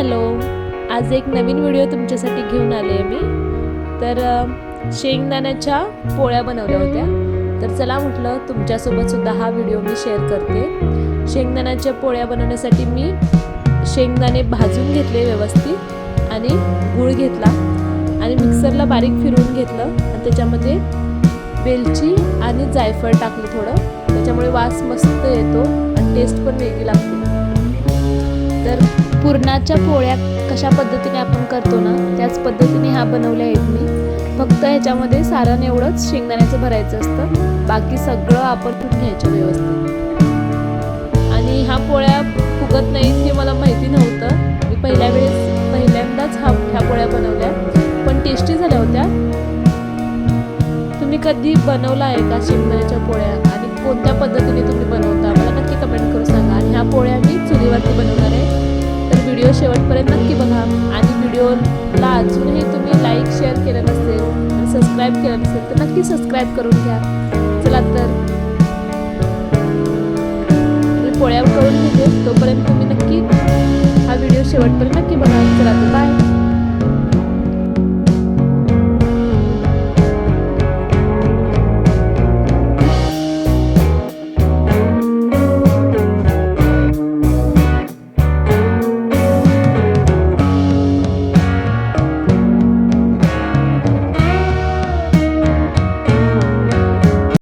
Hello, आज एक नवीन video तुमच्यासाठी घेऊन आले आहे मी. तर शेंगदाण्याच्या पोळ्या बनवल्या होत्या. तर चला म्हटलं तुमच्यासोबत सुद्धा हा व्हिडिओ मी शेअर करते. शेंगदाण्याच्या पोळ्या बनवण्यासाठी मी शेंगदाणे भाजून घेतले व्यवस्थित आणि गूळ घेतला आणि मिक्सरला बारीक फिरवून घेतलं आणि त्याच्यामध्ये वेलची आणि जायफळ टाकलं थोडं. त्याच्यामुळे वास मस्त येतो आणि टेस्ट पण वेगळी लागते. तर पुरणाच्या पोळ्या कशा पद्धतीने आपण करतो ना त्याच पद्धतीने ह्या बनवल्या आहेत मी. फक्त ह्याच्यामध्ये सारण एवढंच शेंगदाण्याचं भरायचं असतं, बाकी सगळं आपण घ्यायचं व्यवस्थित. आणि ह्या पोळ्या फुगत नाहीत हे मला माहिती नव्हतं. मी पहिल्यांदाच ह्या पोळ्या बनवल्या, पण टेस्टी झाल्या होत्या. तुम्ही कधी बनवला आहे का शेंगदाण्याच्या पोळ्या आणि कोणत्या पद्धतीने तुम्ही बनवता मला नक्की कमेंट करून सांगा. आणि ह्या पोळ्या मी चुलीवरती बनवणार आहे. तर व्हिडिओ शेवटपर्यंत नक्की बघा आणि व्हिडिओला अजूनही तुम्ही लाईक शेअर केलं नसेल आणि सबस्क्राईब केलं नसेल तर नक्की सबस्क्राईब करून घ्या. चला तर मी पोळ्या करून घेते, तोपर्यंत तुम्ही नक्की हा व्हिडिओ शेवटपर्यंत नक्की बघा. चला तर